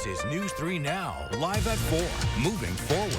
This is News 3 Now, live at 4, moving forward.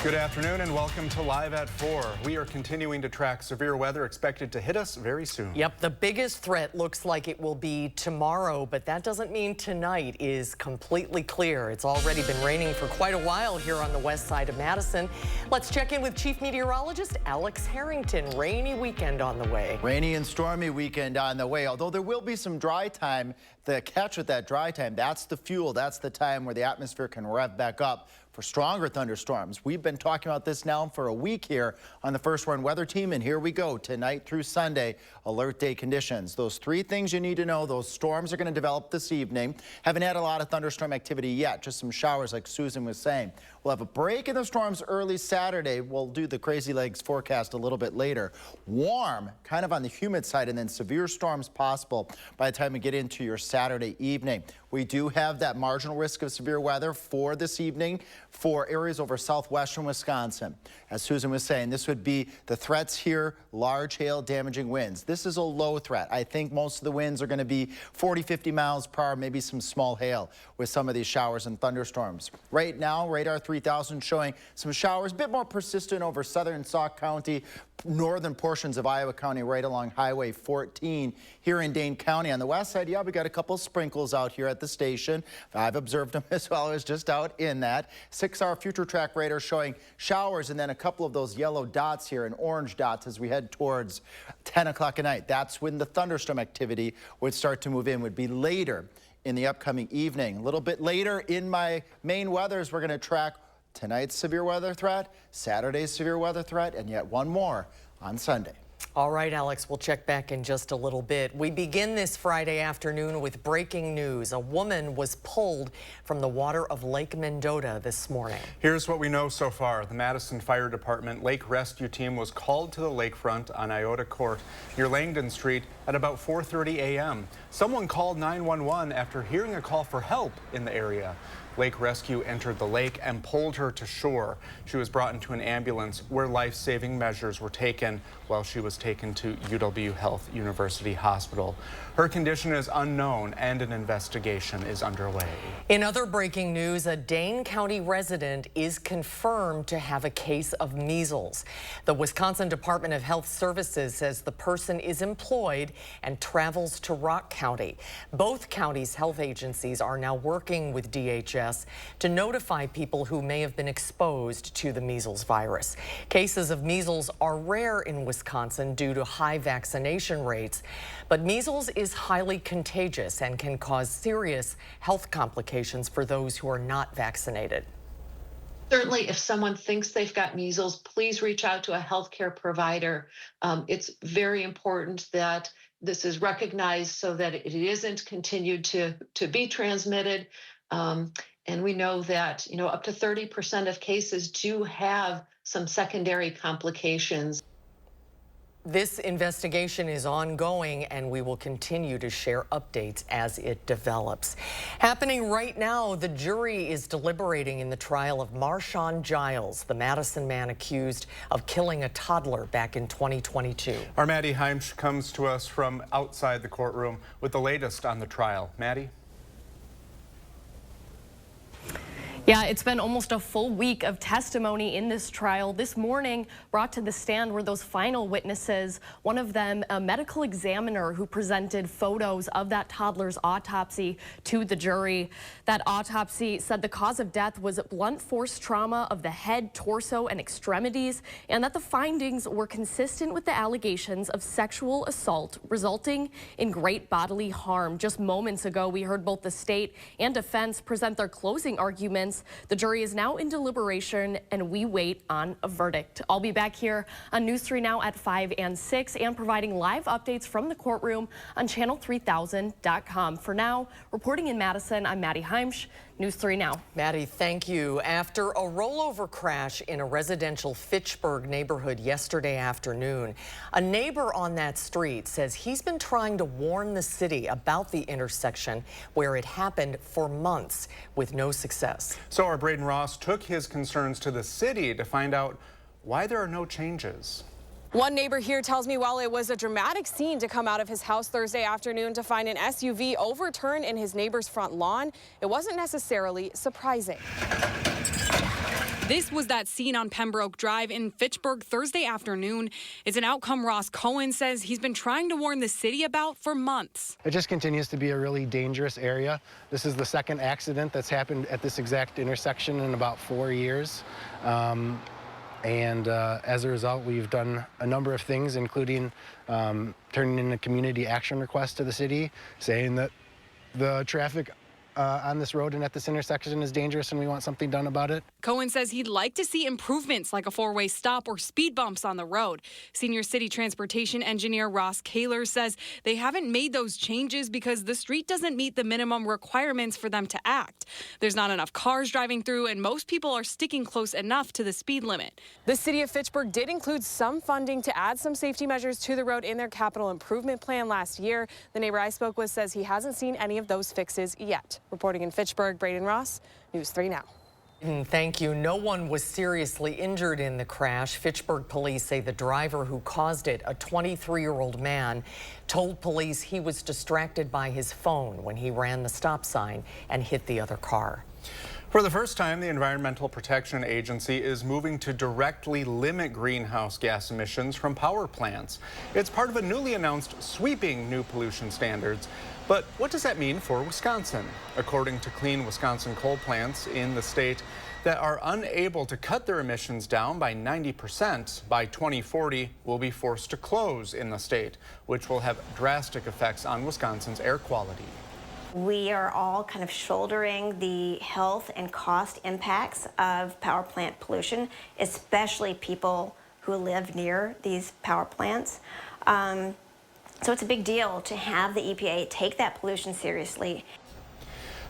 Good afternoon and welcome to Live at 4. We are continuing to track severe weather expected to hit us very soon. Yep, the biggest threat looks like it will be tomorrow, but that doesn't mean tonight is completely clear. It's already been raining for quite a while here on the west side of Madison. Let's check in with Chief Meteorologist Alex Harrington. Rainy weekend on the way. Rainy and stormy weekend on the way, although there will be some dry time. The catch with that dry time, that's the fuel. That's the time where the atmosphere can rev back up for stronger thunderstorms. We've been talking about this now for a week here on the First Warn Weather Team, and here we go. Tonight through Sunday, alert day conditions. Those three things you need to know. Those storms are going to develop this evening. Haven't had a lot of thunderstorm activity yet, just some showers like Susan was saying. We'll have a break in the storms early Saturday. We'll do the crazy legs forecast a little bit later. Warm, kind of on the humid side, and then severe storms possible by the time we get into your Saturday evening. We do have that marginal risk of severe weather for this evening for areas over southwestern Wisconsin. As Susan was saying, this would be the threats here, large hail, damaging winds. This is a low threat. I think most of the winds are going to be 40, 50 miles per hour, maybe some small hail with some of these showers and thunderstorms. Right now, radar 3000 showing some showers, a bit more persistent over southern Sauk County, northern portions of Iowa County, right along Highway 14 here in Dane County. On the west side, yeah, we got a couple sprinkles out here at the station. I've observed them as well. I was just out in that. 6-hour future track radar showing showers and then a couple of those yellow dots here and orange dots as we head towards 10 o'clock at night. That's when the thunderstorm activity would start to move in, would be later in the upcoming evening. A little bit later in my main weathers, we're going to track tonight's severe weather threat, Saturday's severe weather threat, and yet one more on Sunday. All right, Alex, we'll check back in just a little bit. We begin this Friday afternoon with breaking news. A woman was pulled from the water of Lake Mendota this morning. Here's what we know so far. The Madison Fire Department Lake Rescue Team was called to the lakefront on Iota Court near Langdon Street at about 4:30 a.m. Someone called 911 after hearing a call for help in the area. Lake Rescue entered the lake and pulled her to shore. She was brought into an ambulance where life-saving measures were taken while she was taken to UW Health University Hospital. Her condition is unknown and an investigation is underway. In other breaking news, a Dane County resident is confirmed to have a case of measles. The Wisconsin Department of Health Services says the person is employed and travels to Rock County. Both counties' health agencies are now working with DHS to notify people who may have been exposed to the measles virus. Cases of measles are rare in Wisconsin due to high vaccination rates, but measles is highly contagious and can cause serious health complications for those who are not vaccinated. Certainly, if someone thinks they've got measles, please reach out to a healthcare provider. It's very important that this is recognized so that it isn't continued to be transmitted. And we know that, up to 30% of cases do have some secondary complications. This investigation is ongoing, and we will continue to share updates as it develops. Happening right now, the jury is deliberating in the trial of Marshawn Giles, the Madison man accused of killing a toddler back in 2022. Our Maddie Heimsch comes to us from outside the courtroom with the latest on the trial. Maddie? Yeah, it's been almost a full week of testimony in this trial. This morning, brought to the stand were those final witnesses, one of them a medical examiner who presented photos of that toddler's autopsy to the jury. That autopsy said the cause of death was blunt force trauma of the head, torso, and extremities, and that the findings were consistent with the allegations of sexual assault resulting in great bodily harm. Just moments ago, we heard both the state and defense present their closing arguments. The jury is now in deliberation, and we wait on a verdict. I'll be back here on News 3 Now at 5 and 6 and providing live updates from the courtroom on channel3000.com. For now, reporting in Madison, I'm Maddie Heimsch, News 3 Now. Maddie, thank you. After a rollover crash in a residential Fitchburg neighborhood yesterday afternoon, a neighbor on that street says he's been trying to warn the city about the intersection where it happened for months with no success. So our Braden Ross took his concerns to the city to find out why there are no changes. One neighbor here tells me while it was a dramatic scene to come out of his house Thursday afternoon to find an SUV overturned in his neighbor's front lawn, it wasn't necessarily surprising. This was that scene on Pembroke Drive in Fitchburg Thursday afternoon. It's an outcome Ross Cohen says he's been trying to warn the city about for months. It just continues to be a really dangerous area. This is the second accident that's happened at this exact intersection in about 4 years. As a result, we've done a number of things, including turning in a community action request to the city, saying that the traffic on this road and at this intersection is dangerous and we want something done about it. Cohen says he'd like to see improvements like a four-way stop or speed bumps on the road. Senior city transportation engineer Ross Kaler says they haven't made those changes because the street doesn't meet the minimum requirements for them to act. There's not enough cars driving through and most people are sticking close enough to the speed limit. The city of Fitchburg did include some funding to add some safety measures to the road in their capital improvement plan last year. The neighbor I spoke with says he hasn't seen any of those fixes yet. Reporting in Fitchburg, Braden Ross, News 3 Now. Thank you. No one was seriously injured in the crash. Fitchburg police say the driver who caused it, a 23-year-old man, told police he was distracted by his phone when he ran the stop sign and hit the other car. For the first time, the Environmental Protection Agency is moving to directly limit greenhouse gas emissions from power plants. It's part of a newly announced sweeping new pollution standards. But what does that mean for Wisconsin? According to Clean Wisconsin coal plants in the state that are unable to cut their emissions down by 90% by 2040 will be forced to close in the state, which will have drastic effects on Wisconsin's air quality. We are all kind of shouldering the health and cost impacts of power plant pollution, especially people who live near these power plants. So it's a big deal to have the EPA take that pollution seriously.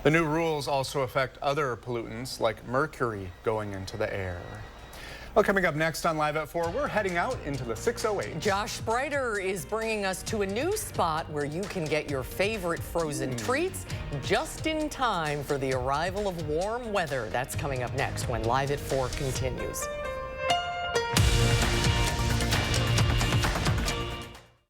The new rules also affect other pollutants like mercury going into the air. Well, coming up next on Live at 4, we're heading out into the 608. Josh Spreiter is bringing us to a new spot where you can get your favorite frozen treats just in time for the arrival of warm weather. That's coming up next when Live at 4 continues.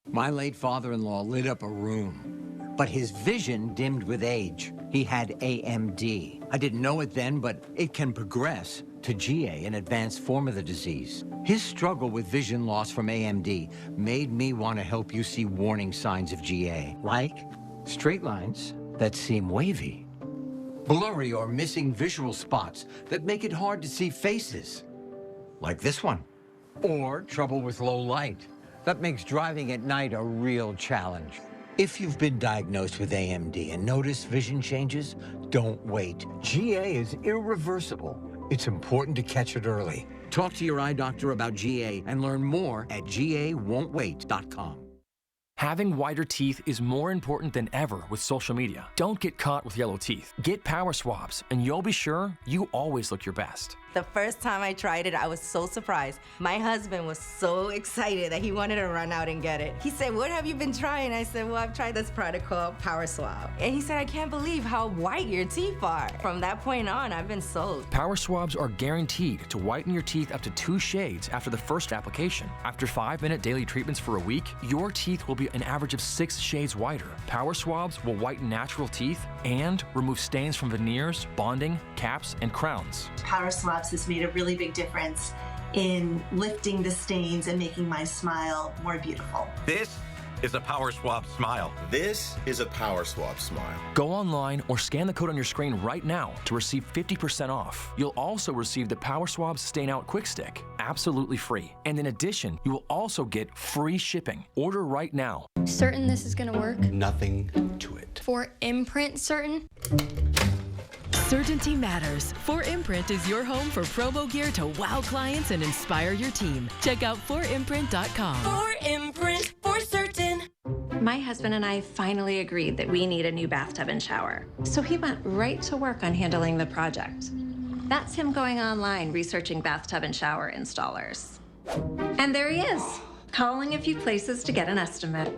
My late father-in-law lit up a room, but his vision dimmed with age. He had AMD. I didn't know it then, but it can progress to GA, an advanced form of the disease. His struggle with vision loss from AMD made me want to help you see warning signs of GA, like straight lines that seem wavy, blurry or missing visual spots that make it hard to see faces, like this one, or trouble with low light. That makes driving at night a real challenge. If you've been diagnosed with AMD and notice vision changes, don't wait. GA is irreversible. It's important to catch it early. Talk to your eye doctor about GA and learn more at GAWon'tWait.com. Having whiter teeth is more important than ever with social media. Don't get caught with yellow teeth. Get power swabs, and you'll be sure you always look your best. The first time I tried it, I was so surprised. My husband was so excited that he wanted to run out and get it. He said, "What have you been trying?" I said, "Well, I've tried this product called Power Swab." And he said, "I can't believe how white your teeth are." From that point on, I've been sold. Power swabs are guaranteed to whiten your teeth up to 2 shades after the first application. After 5-minute daily treatments for a week, your teeth will be an average of 6 shades whiter. Power swabs will whiten natural teeth and remove stains from veneers, bonding, caps, and crowns. Power Swabs has made a really big difference in lifting the stains and making my smile more beautiful. This is a Power Swab smile. This is a Power Swab smile. Go online or scan the code on your screen right now to receive 50% off. You'll also receive the Power Swabs Stain Out Quick Stick, absolutely free. And in addition, you will also get free shipping. Order right now. Certain this is gonna work? Nothing to it. For imprint certain? Certainty matters. 4imprint is your home for promo gear to wow clients and inspire your team. Check out 4imprint.com. 4imprint, for certain. My husband and I finally agreed that we need a new bathtub and shower. So he went right to work on handling the project. That's him going online researching bathtub and shower installers. And there he is, calling a few places to get an estimate.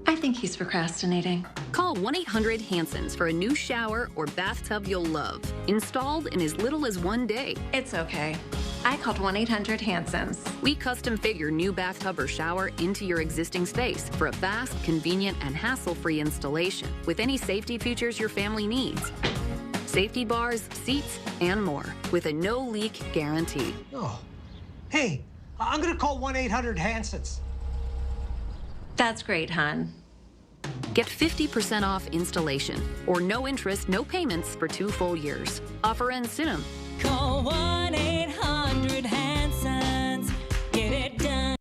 I think he's procrastinating. Call 1-800-HANSONS for a new shower or bathtub you'll love. Installed in as little as 1 day. It's okay. I called 1-800-HANSONS. We custom fit your new bathtub or shower into your existing space for a fast, convenient, and hassle-free installation with any safety features your family needs. Safety bars, seats, and more with a no-leak guarantee. Oh, hey, I'm gonna call 1-800-HANSONS. That's great, hon. Get 50% off installation or no interest, no payments for 2 full years. Offer ends soon. Call 1-800-HANSONS. Get it done.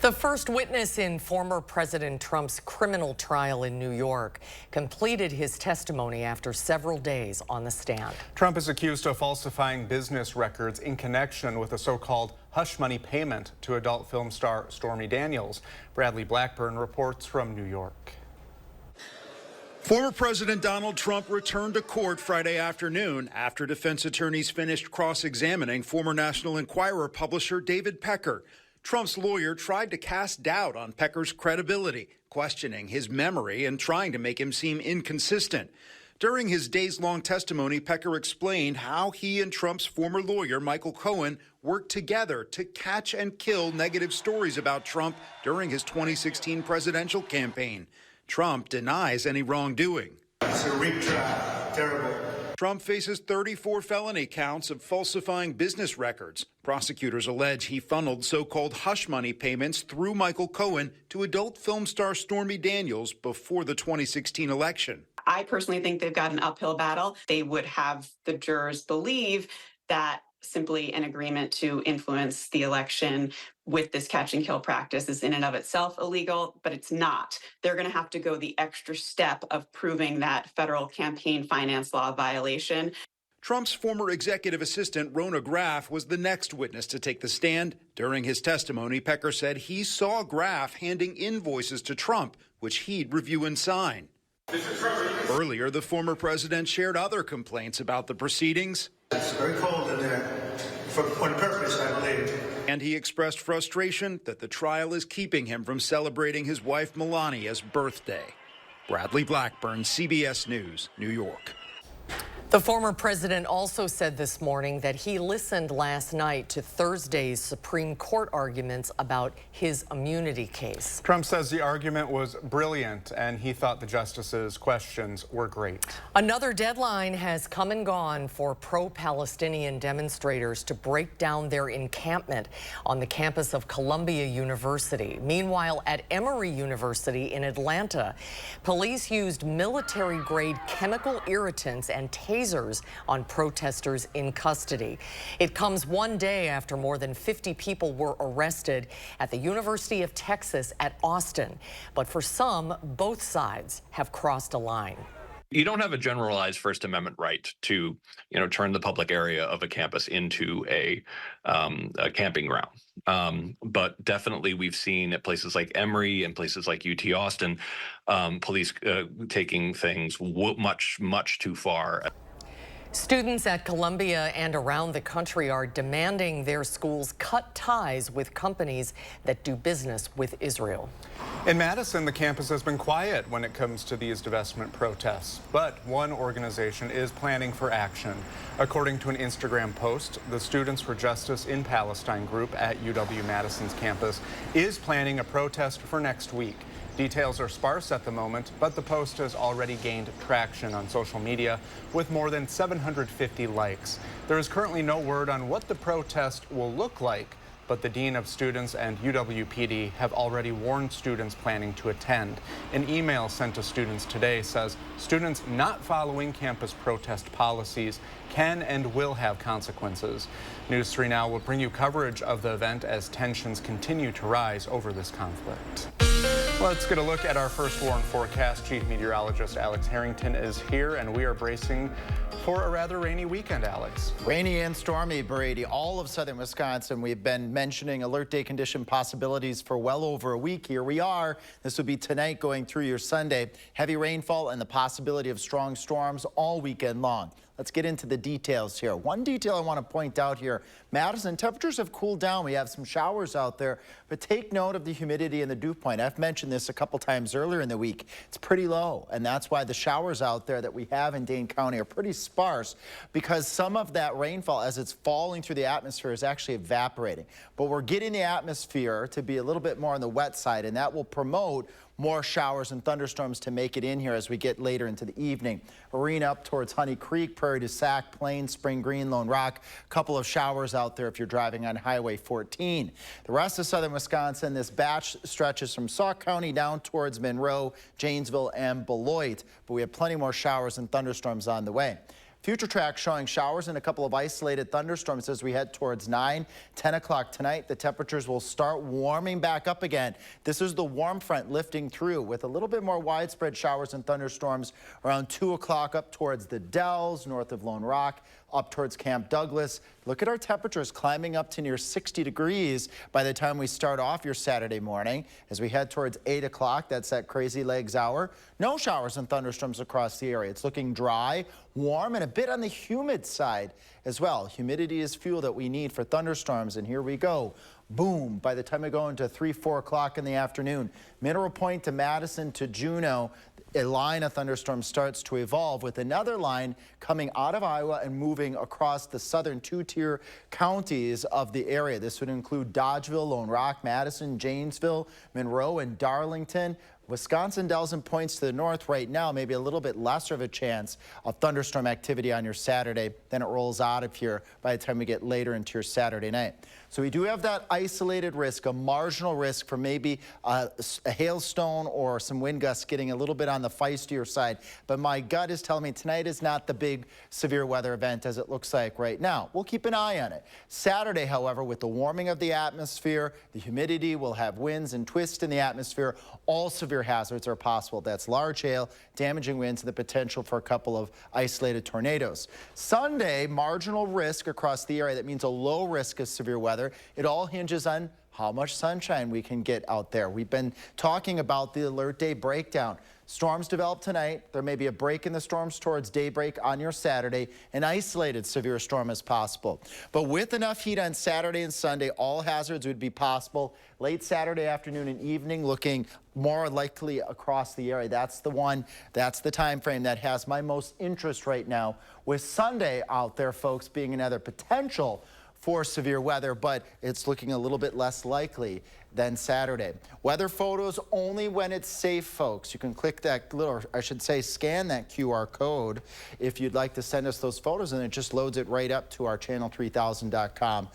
The first witness in former President Trump's criminal trial in New York completed his testimony after several days on the stand. Trump is accused of falsifying business records in connection with a so-called hush money payment to adult film star Stormy Daniels. Bradley Blackburn reports from New York. Former President Donald Trump returned to court Friday afternoon after defense attorneys finished cross-examining former National Enquirer publisher David Pecker. Trump's lawyer tried to cast doubt on Pecker's credibility, questioning his memory and trying to make him seem inconsistent. During his days-long testimony, Pecker explained how he and Trump's former lawyer, Michael Cohen, worked together to catch and kill negative stories about Trump during his 2016 presidential campaign. Trump denies any wrongdoing. It's a rigged trial. Terrible. Trump faces 34 felony counts of falsifying business records. Prosecutors allege he funneled so-called hush money payments through Michael Cohen to adult film star Stormy Daniels before the 2016 election. I personally think they've got an uphill battle. They would have the jurors believe that simply an agreement to influence the election with this catch and kill practice is in and of itself illegal, but it's not. They're going to have to go the extra step of proving that federal campaign finance law violation. Trump's former executive assistant, Rona Graff, was the next witness to take the stand. During his testimony, Pecker said he saw Graff handing invoices to Trump, which he'd review and sign. Earlier, the former president shared other complaints about the proceedings. It's very cold in there for one purpose, I believe. And he expressed frustration that the trial is keeping him from celebrating his wife Melania's birthday. Bradley Blackburn, CBS News, New York. The former president also said this morning that he listened last night to Thursday's Supreme Court arguments about his immunity case. Trump says the argument was brilliant and he thought the justices' questions were great. Another deadline has come and gone for pro-Palestinian demonstrators to break down their encampment on the campus of Columbia University. Meanwhile, at Emory University in Atlanta, police used military-grade chemical irritants and tasers on protesters in custody. It comes one day after more than 50 people were arrested at the University of Texas at Austin. But for some, both sides have crossed a line. You don't have a generalized First Amendment right to, turn the public area of a campus into a camping ground. But definitely we've seen at places like Emory and places like UT Austin, police taking things much, much too far. Students at Columbia and around the country are demanding their schools cut ties with companies that do business with Israel. In Madison, the campus has been quiet when it comes to these divestment protests, but one organization is planning for action. According to an Instagram post, the Students for Justice in Palestine group at UW-Madison's campus is planning a protest for next week. Details are sparse at the moment, but the post has already gained traction on social media with more than 750 likes. There is currently no word on what the protest will look like, but the Dean of Students and UW-PD have already warned students planning to attend. An email sent to students today says students not following campus protest policies can and will have consequences. News 3 Now will bring you coverage of the event as tensions continue to rise over this conflict. Let's get a look at our first warn forecast. Chief Meteorologist Alex Harrington is here, and we are bracing for a rather rainy weekend, Alex. Rainy and stormy, Brady. All of southern Wisconsin. We've been mentioning alert day condition possibilities for well over a week. Here we are. This will be tonight going through your Sunday. Heavy rainfall and the possibility of strong storms all weekend long. let's get into the details here. One detail I want to point out here, Madison, temperatures have cooled down. We have some showers out there, but take note of the humidity and the dew point. I've mentioned this a couple times earlier in the week. It's pretty low, and that's why the showers out there that we have in Dane County are pretty sparse, because some of that rainfall, as it's falling through the atmosphere, is actually evaporating. But we're getting the atmosphere to be a little bit more on the wet side, and that will promote more showers and thunderstorms to make it in here as we get later into the evening. Arena up towards Honey Creek, Prairie du Sac, Plains, Spring Green, Lone Rock. A couple of showers out there if you're driving on Highway 14. The rest of southern Wisconsin, this batch stretches from Sauk County down towards Monroe, Janesville, and Beloit. But we have plenty more showers and thunderstorms on the way. Future track showing showers and a couple of isolated thunderstorms as we head towards 9, 10 o'clock tonight. The temperatures will start warming back up again. This is the warm front lifting through with a little bit more widespread showers and thunderstorms around 2 o'clock up towards the Dells, north of Lone Rock, up towards Camp Douglas. Look at our temperatures climbing up to near 60 degrees by the time we start off your Saturday morning. As we head towards 8 o'clock, that's that crazy legs hour. No showers and thunderstorms across the area. It's looking dry, warm, and a bit on the humid side as well. Humidity is fuel that we need for thunderstorms, and here we go. Boom, by the time we go into 3, 4 o'clock in the afternoon, Mineral Point to Madison to Juneau, a line of thunderstorms starts to evolve with another line coming out of Iowa and moving across the southern two-tier counties of the area. This would include Dodgeville, Lone Rock, Madison, Janesville, Monroe, and Darlington. Wisconsin, Dells, and points to the north right now, maybe a little bit lesser of a chance of thunderstorm activity on your Saturday. Then it rolls out of here by the time we get later into your Saturday night. So we do have that isolated risk, a marginal risk for maybe a hailstone or some wind gusts getting a little bit on the feistier side. But my gut is telling me tonight is not the big severe weather event as it looks like right now. We'll keep an eye on it. Saturday, however, with the warming of the atmosphere, the humidity, will have winds and twists in the atmosphere. All severe hazards are possible. That's large hail, damaging winds, and the potential for a couple of isolated tornadoes. Sunday, marginal risk across the area. That means a low risk of severe weather. It all hinges on how much sunshine we can get out there. We've been talking about the alert day breakdown. Storms develop tonight. There may be a break in the storms towards daybreak on your Saturday. An isolated severe storm is possible. But with enough heat on Saturday and Sunday, all hazards would be possible. Late Saturday afternoon and evening, looking more likely across the area. That's the time frame that has my most interest right now, with Sunday out there, folks, being another potential for severe weather, but it's looking a little bit less likely than Saturday. Weather photos only when it's safe, folks. You can click that little, I should say, scan that QR code if you'd like to send us those photos, and it just loads it right up to our channel3000.com.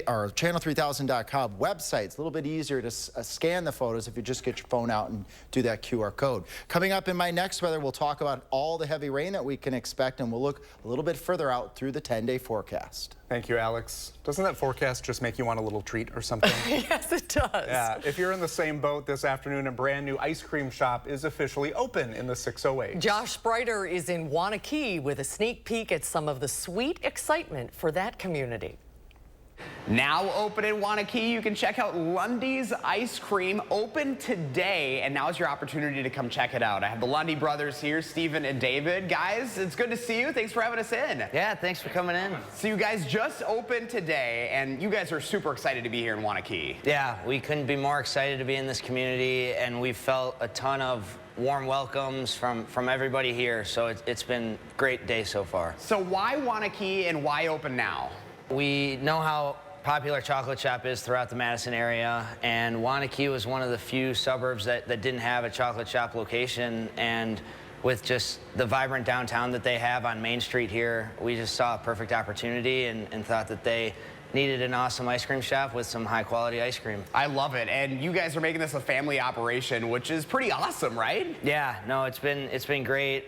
Our channel3000.com website. It's a little bit easier to scan the photos if you just get your phone out and do that QR code. Coming up in my next weather, we'll talk about all the heavy rain that we can expect, and we'll look a little bit further out through the 10-day forecast. Thank you, Alex. Doesn't that forecast just make you want a little treat or something? Yes, it does. Yeah, if you're in the same boat this afternoon, a brand new ice cream shop is officially open in the 608. Josh Spreiter is in Wanakee with a sneak peek at some of the sweet excitement for that community. Now open in Wanakee, you can check out Lundy's Ice Cream, open today, and now's your opportunity to come check it out. I have the Lundy brothers here, Stephen and David. Guys, it's good to see you. Thanks for having us in. Yeah, thanks for coming in. So you guys just opened today, and you guys are super excited to be here in Wanakee. Yeah, we couldn't be more excited to be in this community, and we've felt a ton of warm welcomes from everybody here, so it's been a great day so far. So why Wanakee and why open now? We know how popular chocolate shop is throughout the Madison area, and Wanakee was one of the few suburbs that didn't have a chocolate shop location, and with just the vibrant downtown that they have on Main Street here, we just saw a perfect opportunity and thought that they needed an awesome ice cream shop with some high quality ice cream. I love it, and you guys are making this a family operation, which is pretty awesome, right? Yeah, no, it's been great.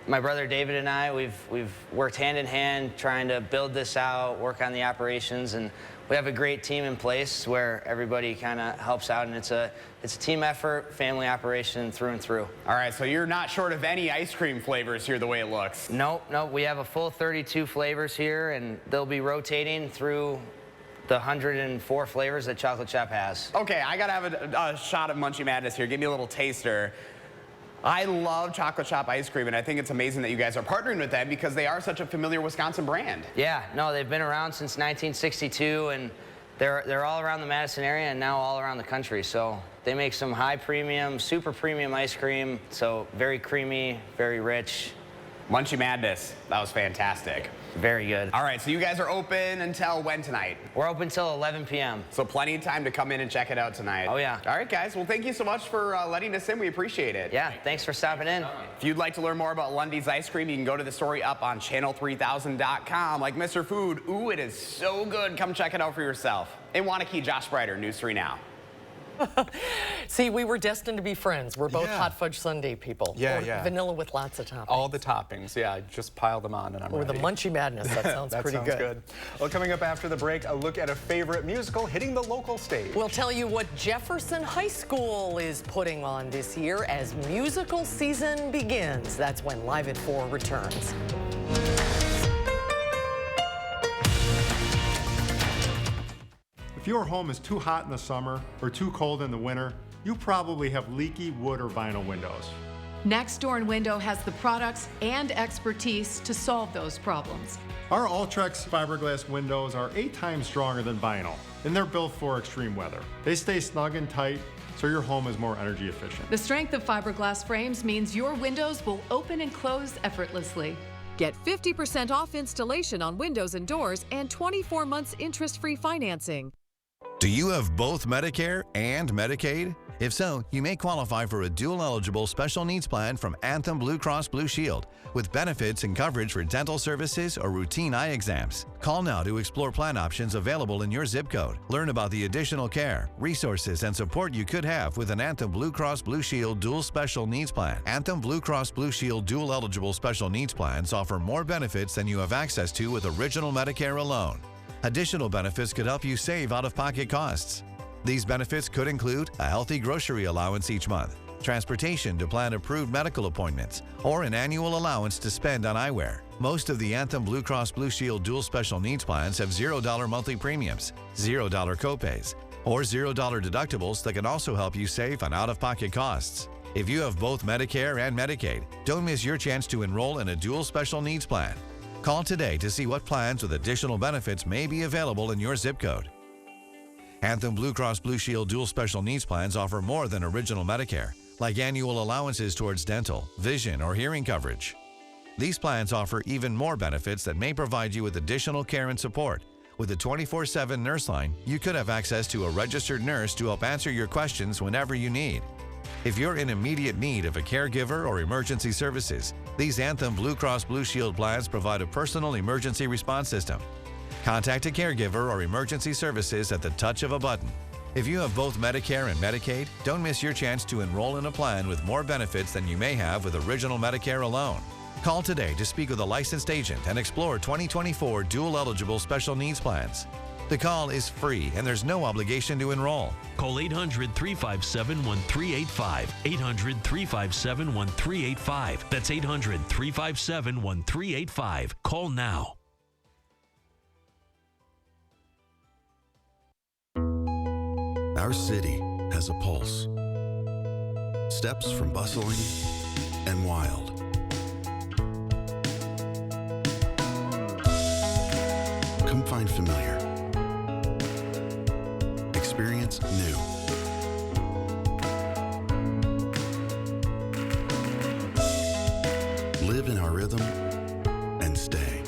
My brother David and I, we've worked hand in hand trying to build this out, work on the operations, and we have a great team in place where everybody kind of helps out, and it's a team effort, family operation through and through. All right, so you're not short of any ice cream flavors here the way it looks. Nope, we have a full 32 flavors here, and they'll be rotating through the 104 flavors that Chocolate Shop has. Okay, I gotta have a shot of Munchie Madness here. Give me a little taster. I love Chocolate Shop ice cream, and I think it's amazing that you guys are partnering with them because they are such a familiar Wisconsin brand. Yeah, no, they've been around since 1962, and they're all around the Madison area and now all around the country. So they make some high premium, super premium ice cream. So very creamy, very rich. Munchy Madness, that was fantastic. Very good. All right, so you guys are open until when tonight? We're open till 11 p.m. So plenty of time to come in and check it out tonight. Oh, yeah. All right, guys. Well, thank you so much for letting us in. We appreciate it. Yeah, thanks for stopping in. If you'd like to learn more about Lundy's Ice Cream, you can go to the story up on channel3000.com. Like Mr. Food, ooh, it is so good. Come check it out for yourself. In Wanakee, Josh Brighter, News 3 Now. See, we were destined to be friends. We're both Yeah. hot fudge sundae people. Yeah, Or yeah. vanilla with lots of toppings. All the toppings, yeah, just pile them on and I'm Or ready. the Munchy Madness, that sounds That pretty sounds good. Well, coming up after the break, a look at a favorite musical hitting the local stage. We'll tell you what Jefferson High School is putting on this year as musical season begins. That's when Live at 4 returns. If your home is too hot in the summer or too cold in the winter, you probably have leaky wood or vinyl windows. Next Door & Window has the products and expertise to solve those problems. Our Ultrex fiberglass windows are 8 times stronger than vinyl, and they're built for extreme weather. They stay snug and tight, so your home is more energy efficient. The strength of fiberglass frames means your windows will open and close effortlessly. Get 50% off installation on windows and doors and 24 months interest-free financing. Do you have both Medicare and Medicaid? If so, you may qualify for a dual-eligible special needs plan from Anthem Blue Cross Blue Shield, with benefits and coverage for dental services or routine eye exams. Call now to explore plan options available in your zip code. Learn about the additional care, resources, and support you could have with an Anthem Blue Cross Blue Shield dual special needs plan. Anthem Blue Cross Blue Shield dual-eligible special needs plans offer more benefits than you have access to with original Medicare alone. Additional benefits could help you save out-of-pocket costs. These benefits could include a healthy grocery allowance each month, transportation to plan-approved medical appointments, or an annual allowance to spend on eyewear. Most of the Anthem Blue Cross Blue Shield dual special needs plans have $0 monthly premiums, $0 copays, or $0 deductibles that can also help you save on out-of-pocket costs. If you have both Medicare and Medicaid, don't miss your chance to enroll in a dual special needs plan. Call today to see what plans with additional benefits may be available in your zip code. Anthem Blue Cross Blue Shield dual special needs plans offer more than original Medicare, like annual allowances towards dental, vision, or hearing coverage. These plans offer even more benefits that may provide you with additional care and support. With a 24/7 nurse line, you could have access to a registered nurse to help answer your questions whenever you need. If you're in immediate need of a caregiver or emergency services, these Anthem Blue Cross Blue Shield plans provide a personal emergency response system. Contact a caregiver or emergency services at the touch of a button. If you have both Medicare and Medicaid, don't miss your chance to enroll in a plan with more benefits than you may have with original Medicare alone. Call today to speak with a licensed agent and explore 2024 dual-eligible special needs plans. The call is free and there's no obligation to enroll. Call 800-357-1385. 800-357-1385. That's 800-357-1385. Call now. Our city has a pulse. Steps from bustling and wild. Come find familiar. Experience new. Live in our rhythm and stay.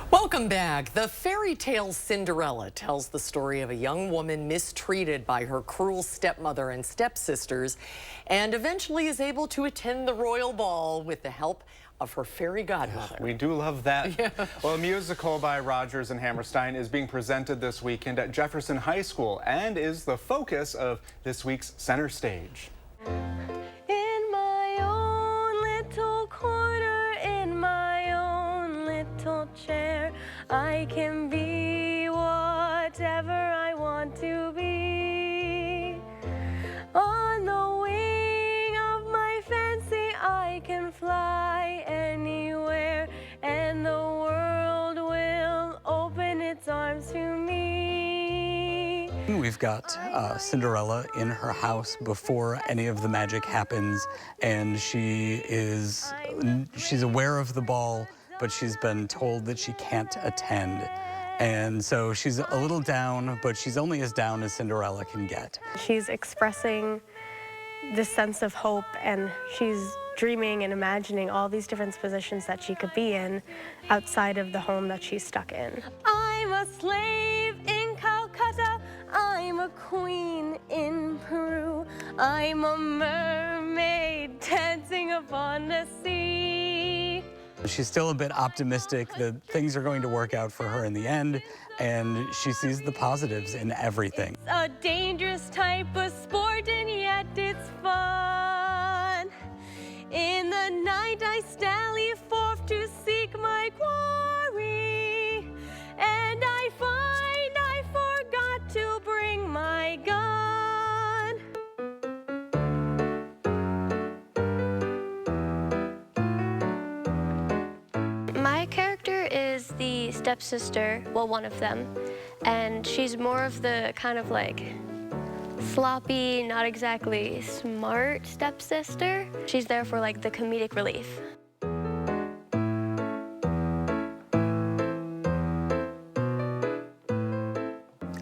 Welcome back. The fairy tale Cinderella tells the story of a young woman mistreated by her cruel stepmother and stepsisters and eventually is able to attend the royal ball with the help of her fairy godmother. We do love that. Yeah. Well, a musical by Rodgers and Hammerstein is being presented this weekend at Jefferson High School and is the focus of this week's Center Stage. In my own little corner, in my own little chair, I can be whatever I want to be. On the wing of my fancy, I can fly anywhere, and the world will open its arms to me. We've got Cinderella in her house before any of the magic happens, and she's aware of the ball, but she's been told that she can't attend. And so she's a little down, but she's only as down as Cinderella can get. She's expressing this sense of hope, and she's dreaming and imagining all these different positions that she could be in outside of the home that she's stuck in. I'm a slave in Calcutta, I'm a queen in Peru, I'm a mermaid dancing upon the sea. She's still a bit optimistic that things are going to work out for her in the end, and she sees the positives in everything. It's a dangerous type of sport, and yet it's fun. In the night I sally forth to seek my quarry, and I find I forgot to bring my gun. My character is the stepsister, well, one of them, and she's more of the kind of like sloppy, not exactly smart stepsister. She's there for like the comedic relief.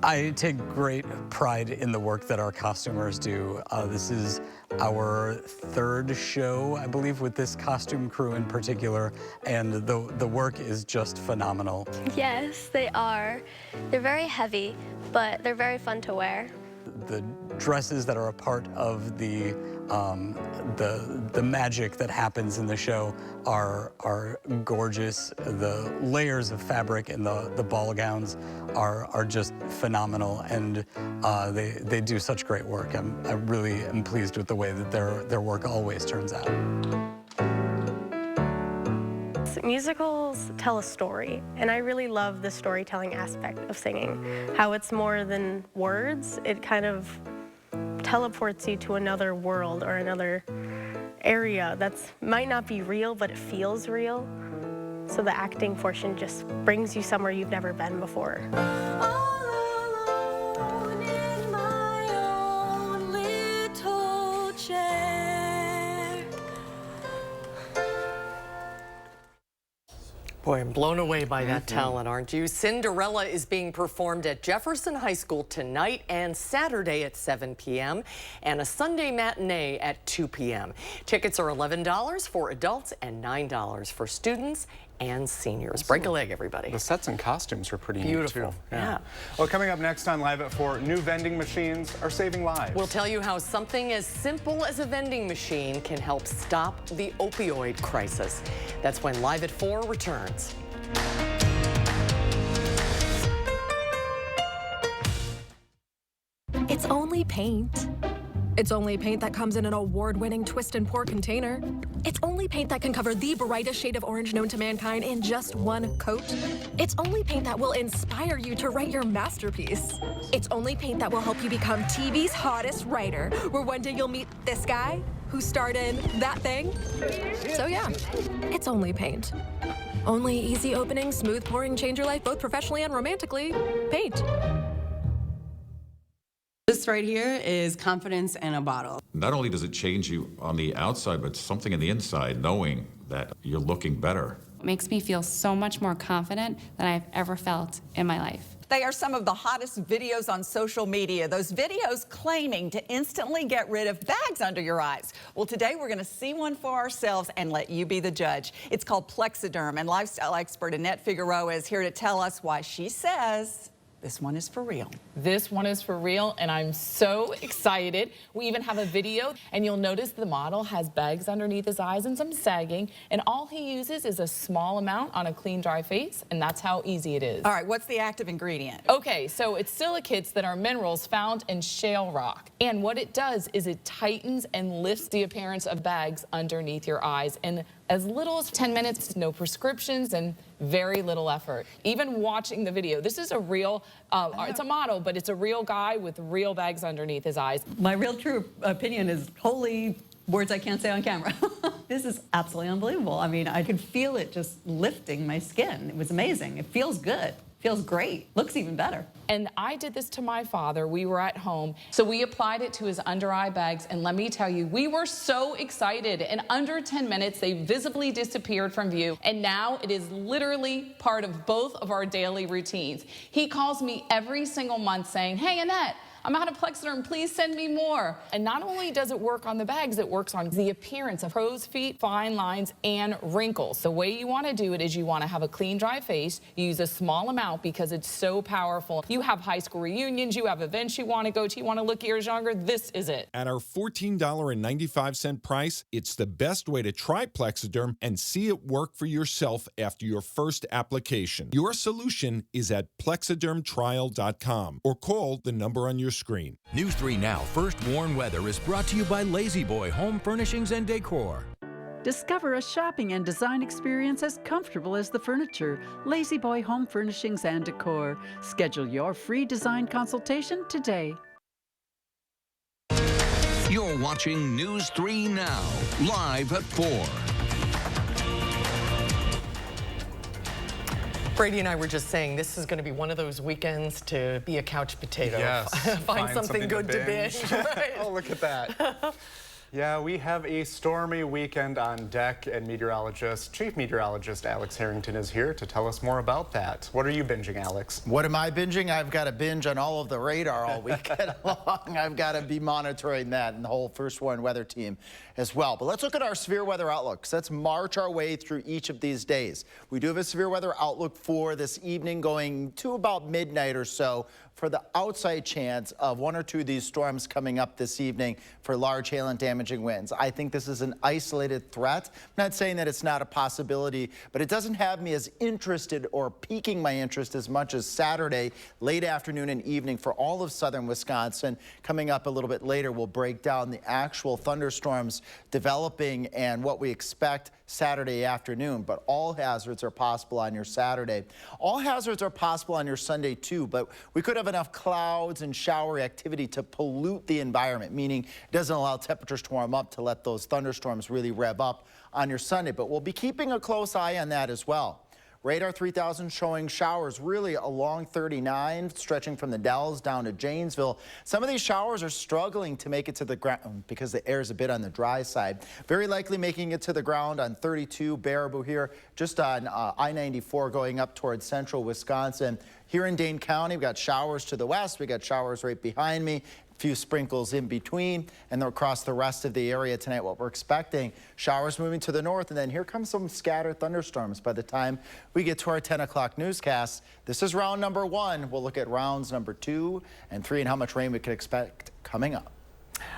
I take great pride in the work that our costumers do. This is our third show, I believe, with this costume crew in particular, and the work is just phenomenal. Yes, they are. They're very heavy, but they're very fun to wear. The dresses that are a part of the magic that happens in the show are gorgeous. The layers of fabric in the ball gowns are just phenomenal, and they do such great work. I really am pleased with the way that their work always turns out. Musicals tell a story, and I really love the storytelling aspect of singing. How it's more than words, it kind of teleports you to another world or another area that might not be real, but it feels real. So the acting portion just brings you somewhere you've never been before. Boy, I'm blown away by that talent, aren't you? Cinderella is being performed at Jefferson High School tonight and Saturday at 7 p.m. and a Sunday matinee at 2 p.m. Tickets are $11 for adults and $9 for students and seniors. Break a leg, everybody. The sets and costumes are pretty beautiful. Neat, too. Yeah. Well, coming up next on Live at 4, new vending machines are saving lives. We'll tell you how something as simple as a vending machine can help stop the opioid crisis. That's when Live at 4 returns. It's only paint. It's only paint that comes in an award-winning twist and pour container. It's only paint that can cover the brightest shade of orange known to mankind in just one coat. It's only paint that will inspire you to write your masterpiece. It's only paint that will help you become TV's hottest writer, where one day you'll meet this guy who starred in that thing. So yeah, it's only paint. Only easy opening, smooth pouring, change your life both professionally and romantically. Paint. This right here is confidence in a bottle. Not only does it change you on the outside, but something on the inside, knowing that you're looking better. It makes me feel so much more confident than I've ever felt in my life. They are some of the hottest videos on social media. Those videos claiming to instantly get rid of bags under your eyes. Well, today we're going to see one for ourselves and let you be the judge. It's called Plexiderm, and lifestyle expert Annette Figueroa is here to tell us why she says this one is for real. This one is for real, and I'm so excited. We even have a video, and you'll notice the model has bags underneath his eyes and some sagging, and all he uses is a small amount on a clean, dry face, and that's how easy it is. All right, what's the active ingredient? Okay, so it's silicates that are minerals found in shale rock, and what it does is it tightens and lifts the appearance of bags underneath your eyes, and as little as 10 minutes, no prescriptions, and very little effort. Even watching the video, this is a real, it's a model, but it's a real guy with real bags underneath his eyes. My real true opinion is holy words I can't say on camera. This is absolutely unbelievable. I mean, I could feel it just lifting my skin. It was amazing. It feels good. Feels great. Looks even better. And I did this to my father. We were at home. So we applied it to his under eye bags. And let me tell you, we were so excited. In under 10 minutes, they visibly disappeared from view. And now it is literally part of both of our daily routines. He calls me every single month saying, "Hey, Annette, I'm out of Plexiderm, please send me more." And not only does it work on the bags, it works on the appearance of crow's feet, fine lines, and wrinkles. The way you want to do it is you want to have a clean, dry face. You use a small amount because it's so powerful. You have high school reunions, you have events you want to go to, you want to look years younger, this is it. At our $14.95 price, it's the best way to try Plexiderm and see it work for yourself after your first application. Your solution is at plexidermtrial.com or call the number on your screen. News 3 Now First Warn Weather is brought to you by Lazy Boy Home Furnishings and Decor. Discover a shopping and design experience as comfortable as the furniture. Lazy Boy Home Furnishings and Decor. Schedule your free design consultation today. You're watching News 3 Now, live at 4. Brady and I were just saying this is going to be one of those weekends to be a couch potato. Yes. Find something good to binge. Right. Oh, look at that. Yeah, we have a stormy weekend on deck, and Chief Meteorologist Alex Harrington is here to tell us more about that. What are you binging, Alex? What am I binging? I've got to binge on all of the radar all weekend long. I've got to be monitoring that and the whole First Warn weather team as well. But let's look at our severe weather outlooks. Let's march our way through each of these days. We do have a severe weather outlook for this evening going to about midnight or so for the outside chance of one or two of these storms coming up this evening for large hail and damaging winds. I think this is an isolated threat. I'm not saying that it's not a possibility, but it doesn't have me as interested or piquing my interest as much as Saturday, late afternoon and evening for all of southern Wisconsin. Coming up a little bit later, we'll break down the actual thunderstorms developing and what we expect Saturday afternoon, but all hazards are possible on your Saturday. All hazards are possible on your Sunday too, but we could have enough clouds and showery activity to pollute the environment, meaning it doesn't allow temperatures to warm up to let those thunderstorms really rev up on your Sunday, but we'll be keeping a close eye on that as well. Radar 3000 showing showers really along 39, stretching from the Dells down to Janesville. Some of these showers are struggling to make it to the ground because the air is a bit on the dry side. Very likely making it to the ground on 32 Baraboo here, just on I-94 going up towards central Wisconsin. Here in Dane County, we've got showers to the west. We got showers right behind me. Few sprinkles in between, and then across the rest of the area tonight, what we're expecting, showers moving to the north, and then here comes some scattered thunderstorms by the time we get to our 10 o'clock newscast. This is round number 1. We'll look at rounds number 2 and 3 and how much rain we could expect coming up.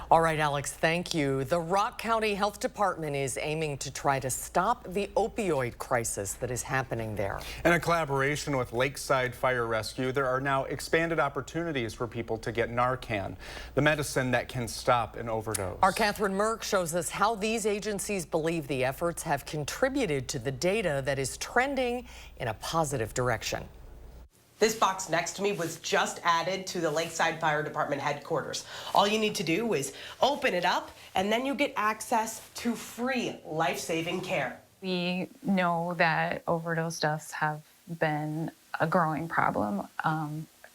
All right, Alex, thank you. The Rock County Health Department is aiming to try to stop the opioid crisis that is happening there. In a collaboration with Lakeside Fire Rescue, there are now expanded opportunities for people to get Narcan, the medicine that can stop an overdose. Our Catherine Merck shows us how these agencies believe the efforts have contributed to the data that is trending in a positive direction. This box next to me was just added to the Lakeside Fire Department headquarters. All you need to do is open it up, and then you get access to free life-saving care. We know that overdose deaths have been a growing problem.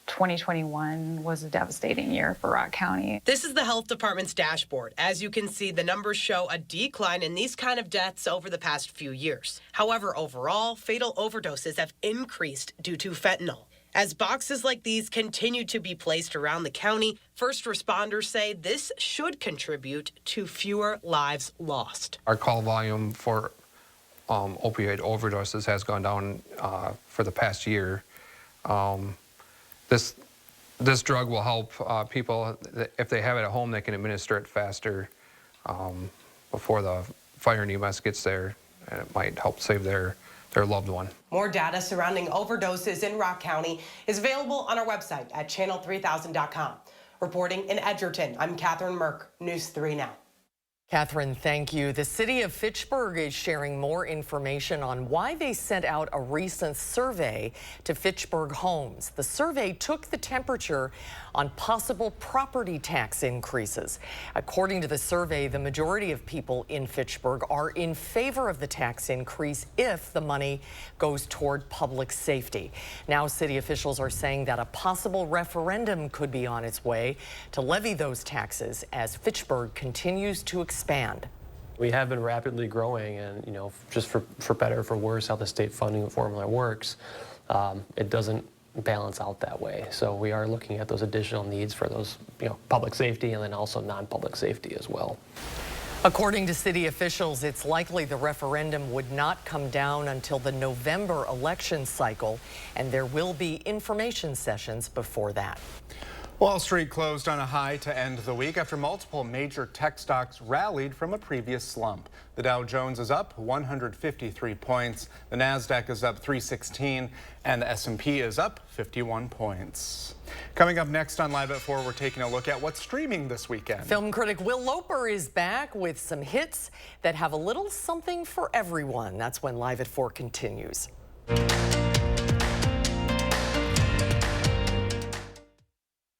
2021 was a devastating year for Rock County. This is the health department's dashboard. As you can see, the numbers show a decline in these kind of deaths over the past few years. However, overall, fatal overdoses have increased due to fentanyl. As boxes like these continue to be placed around the county, first responders say this should contribute to fewer lives lost. Our call volume for opioid overdoses has gone down for the past year. This drug will help people, if they have it at home, they can administer it faster before the fire and EMS gets there, and it might help save their loved one. More data surrounding overdoses in Rock County is available on our website at channel3000.com. Reporting in Edgerton, I'm Catherine Merck, News 3 Now. Catherine, thank you. The city of Fitchburg is sharing more information on why they sent out a recent survey to Fitchburg homes. The survey took the temperature on possible property tax increases. According to the survey, the majority of people in Fitchburg are in favor of the tax increase if the money goes toward public safety. Now, city officials are saying that a possible referendum could be on its way to levy those taxes as Fitchburg continues to expand. We have been rapidly growing, and just for better or for worse, how the state funding formula works, it doesn't balance out that way. So we are looking at those additional needs for those, public safety and then also non-public safety as well. According to city officials, it's likely the referendum would not come down until the November election cycle, and there will be information sessions before that. Wall Street closed on a high to end the week after multiple major tech stocks rallied from a previous slump. The Dow Jones is up 153 points, the Nasdaq is up 316, and the S&P is up 51 points. Coming up next on Live at 4, we're taking a look at what's streaming this weekend. Film critic Will Loper is back with some hits that have a little something for everyone. That's when Live at 4 continues.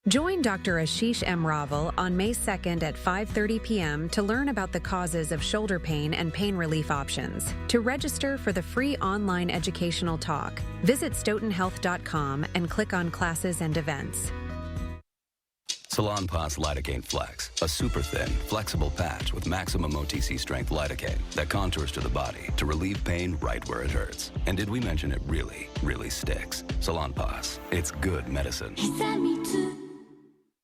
Join Dr. Ashish M. Raval on May 2nd at 5:30 p.m. to learn about the causes of shoulder pain and pain relief options. To register for the free online educational talk, visit stoughtonhealth.com and click on Classes and Events. Salonpas Lidocaine Flex, a super thin, flexible patch with maximum OTC strength lidocaine that contours to the body to relieve pain right where it hurts. And did we mention it really, really sticks? Salonpas, it's good medicine.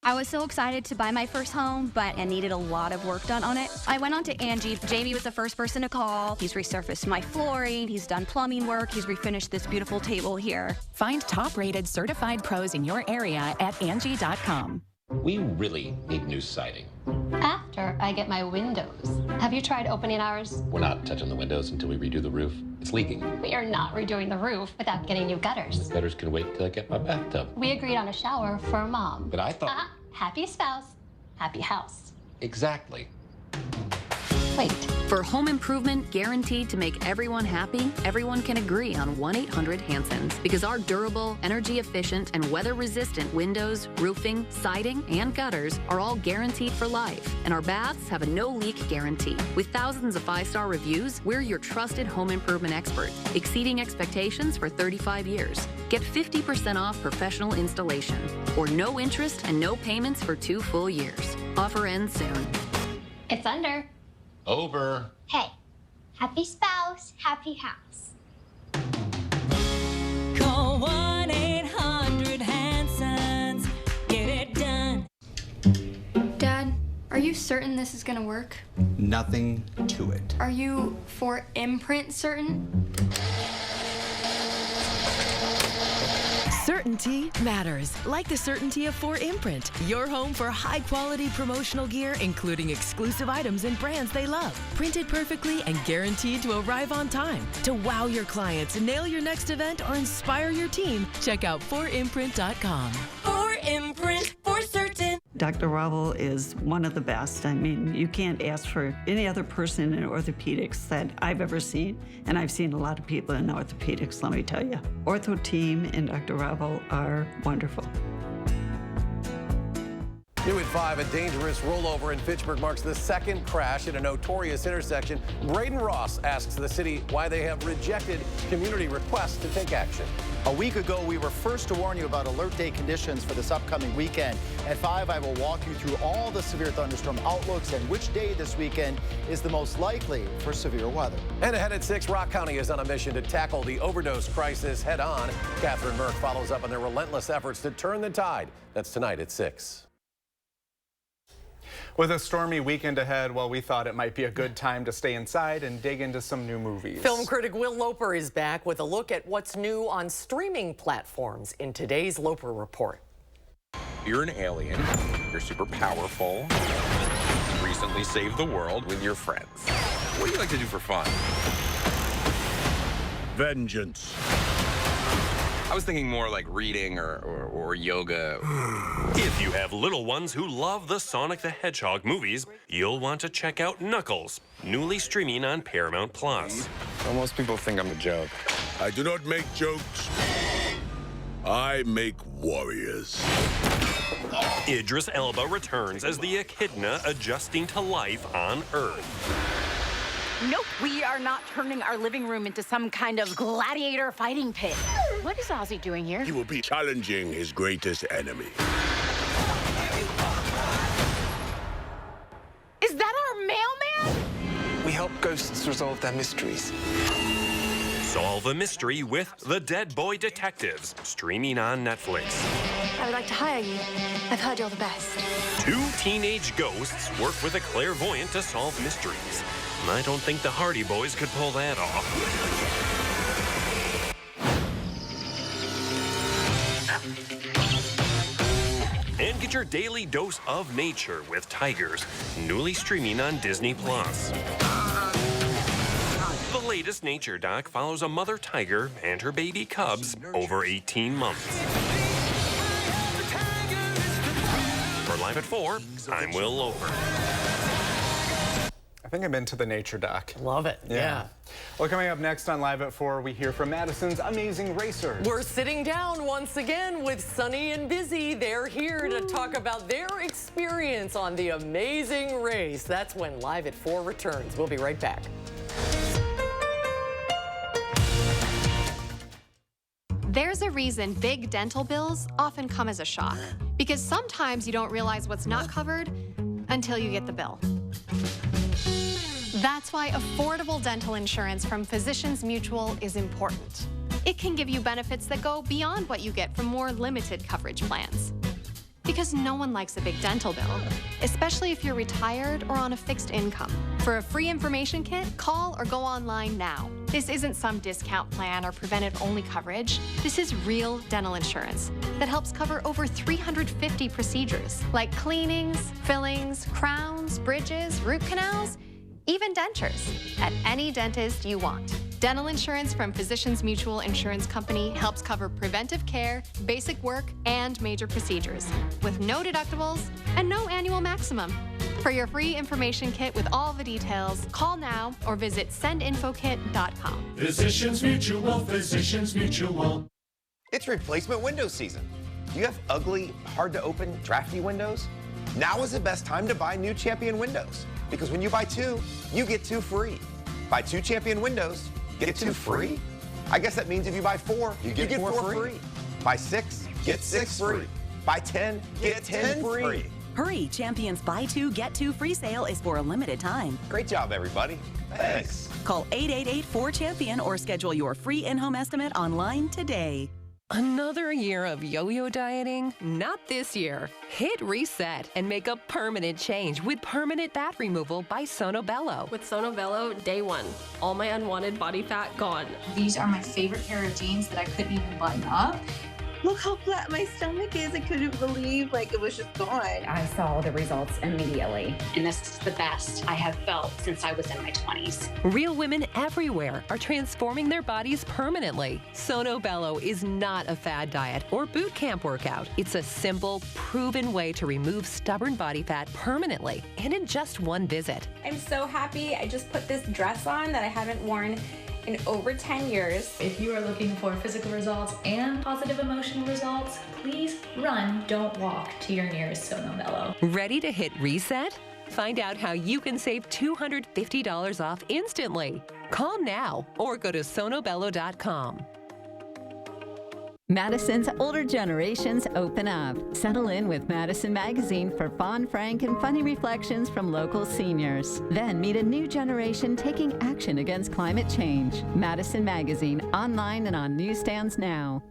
I was so excited to buy my first home, but I needed a lot of work done on it. I went on to Angie. Jamie was the first person to call. He's resurfaced my flooring. He's done plumbing work. He's refinished this beautiful table here. Find top-rated certified pros in your area at Angie.com. We really need new siding. After I get my windows. Have you tried opening ours? We're not touching the windows until we redo the roof. It's leaking. We are not redoing the roof without getting new gutters. The gutters can wait till I get my bathtub. We agreed on a shower for Mom. But I thought... Happy spouse, happy house. Exactly. Wait. For home improvement guaranteed to make everyone happy, everyone can agree on 1-800-HANSON's because our durable, energy-efficient, and weather-resistant windows, roofing, siding, and gutters are all guaranteed for life. And our baths have a no-leak guarantee. With thousands of 5-star reviews, we're your trusted home improvement expert, exceeding expectations for 35 years. Get 50% off professional installation, or no interest and no payments for 2 full years. Offer ends soon. It's under. Over. Hey, happy spouse, happy house. Call 1-800-HANSON's. Get it done. Dad, are you certain this is gonna work? Nothing to it. Are you for imprint certain? Certainty matters, like the certainty of 4imprint, your home for high-quality promotional gear, including exclusive items and brands they love. Printed perfectly and guaranteed to arrive on time. To wow your clients, nail your next event, or inspire your team, check out 4imprint.com. 4imprint, for certain. Dr. Ravel is one of the best. I mean, you can't ask for any other person in orthopedics that I've ever seen, and I've seen a lot of people in orthopedics, let me tell you. Ortho team and Dr. Ravel are wonderful. New at 5, a dangerous rollover in Fitchburg marks the second crash at a notorious intersection. Braden Ross asks the city why they have rejected community requests to take action. A week ago, we were first to warn you about alert day conditions for this upcoming weekend. At 5, I will walk you through all the severe thunderstorm outlooks and which day this weekend is the most likely for severe weather. And ahead at 6, Rock County is on a mission to tackle the overdose crisis head on. Catherine Merck follows up on their relentless efforts to turn the tide. That's tonight at 6. With a stormy weekend ahead, well, we thought it might be a good time to stay inside and dig into some new movies. Film critic Will Loper is back with a look at what's new on streaming platforms in today's Loper Report. You're an alien, you're super powerful, you recently saved the world with your friends. What do you like to do for fun? Vengeance. I was thinking more like reading or yoga. If you have little ones who love the Sonic the Hedgehog movies, you'll want to check out Knuckles, newly streaming on Paramount+. Well, most people think I'm a joke. I do not make jokes. I make warriors. Idris Elba returns as the Echidna adjusting to life on Earth. Nope, we are not turning our living room into some kind of gladiator fighting pit. What is Ozzy doing here? He will be challenging his greatest enemy. Is that our mailman? We help ghosts resolve their mysteries. Solve a mystery with The Dead Boy Detectives, streaming on Netflix. I would like to hire you. I've heard you're the best. 2 teenage ghosts work with a clairvoyant to solve mysteries. I don't think the Hardy Boys could pull that off. And get your daily dose of nature with tigers, newly streaming on Disney+. The latest nature doc follows a mother tiger and her baby cubs over 18 months. For Live at 4, I'm Will Loper. I think I've been to the nature doc. Love it, yeah. Well, coming up next on Live at 4, we hear from Madison's amazing racers. We're sitting down once again with Sunny and Busy. They're here to talk about their experience on the amazing race. That's when Live at 4 returns. We'll be right back. There's a reason big dental bills often come as a shock, because sometimes you don't realize what's not covered until you get the bill. That's why affordable dental insurance from Physicians Mutual is important. It can give you benefits that go beyond what you get from more limited coverage plans. Because no one likes a big dental bill, especially if you're retired or on a fixed income. For a free information kit, call or go online now. This isn't some discount plan or preventive-only coverage. This is real dental insurance that helps cover over 350 procedures, like cleanings, fillings, crowns, bridges, root canals, even dentures, at any dentist you want. Dental insurance from Physicians Mutual Insurance Company helps cover preventive care, basic work, and major procedures, with no deductibles and no annual maximum. For your free information kit with all the details, call now or visit sendinfokit.com. Physicians Mutual, Physicians Mutual. It's replacement window season. Do you have ugly, hard to open, drafty windows? Now is the best time to buy new Champion windows, because when you buy 2, you get 2 free. Buy 2 Champion windows, get 2 free? I guess that means if you buy 4, you get 4 free. Buy 6, get 6 free. Buy 10, get 10 free. Hurry, Champion's Buy 2, Get 2 free sale is for a limited time. Great job, everybody. Thanks. Call 888-4CHAMPION or schedule your free in-home estimate online today. Another year of yo-yo dieting? Not this year. Hit reset and make a permanent change with permanent fat removal by Sono Bello. With Sono Bello, day 1, all my unwanted body fat gone. These are my favorite pair of jeans that I couldn't even button up. Look how flat my stomach is. I couldn't believe it was just gone. I saw the results immediately. And this is the best I have felt since I was in my 20s. Real women everywhere are transforming their bodies permanently. Sono Bello is not a fad diet or boot camp workout. It's a simple, proven way to remove stubborn body fat permanently and in just one visit. I'm so happy. I just put this dress on that I haven't worn in over 10 years. If you are looking for physical results and positive emotional results, please run, don't walk to your nearest Sono Bello. Ready to hit reset? Find out how you can save $250 off instantly. Call now or go to sonobello.com. Madison's older generations open up. Settle in with Madison Magazine for fun, frank, and funny reflections from local seniors. Then meet a new generation taking action against climate change. Madison Magazine, online and on newsstands now.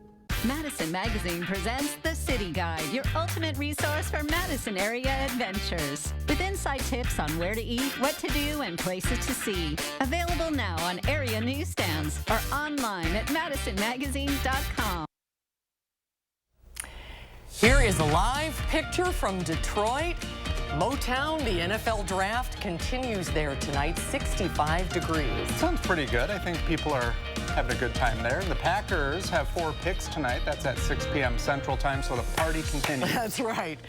Madison Magazine presents The City Guide, your ultimate resource for Madison area adventures. With inside tips on where to eat, what to do, and places to see. Available now on area newsstands or online at madisonmagazine.com. Here is a live picture from Detroit. Motown, the NFL draft continues there tonight, 65 degrees. Sounds pretty good. I think people are having a good time there. The Packers have 4 picks tonight. That's at 6 p.m. Central Time, so the party continues. That's right.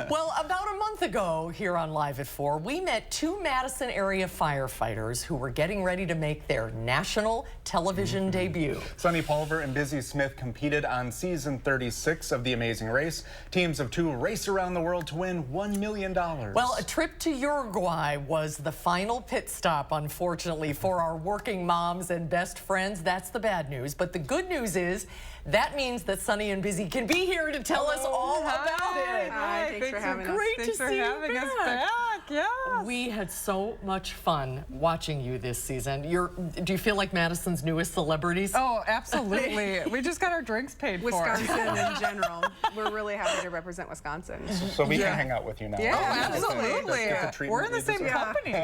Well, about a month ago here on Live at 4, we met 2 Madison area firefighters who were getting ready to make their national television debut. Sonny Pulver and Busy Smith competed on season 36 of The Amazing Race. Teams of 2 race around the world to win $1 million. Well, a trip to Uruguay was the final pit stop, unfortunately, for our working moms and best friends. That's the bad news. But the good news is that means that Sonny and Busy can be here to tell us all about it. Hi, thanks for having us. Great to see you back. Yes. We had so much fun watching you this season. Do you feel like Madison's newest celebrities? Oh, absolutely. We just got our drinks paid for. Wisconsin in general. We're really happy to represent Wisconsin. So we can hang out with you now. Yeah, absolutely. We're in the same company.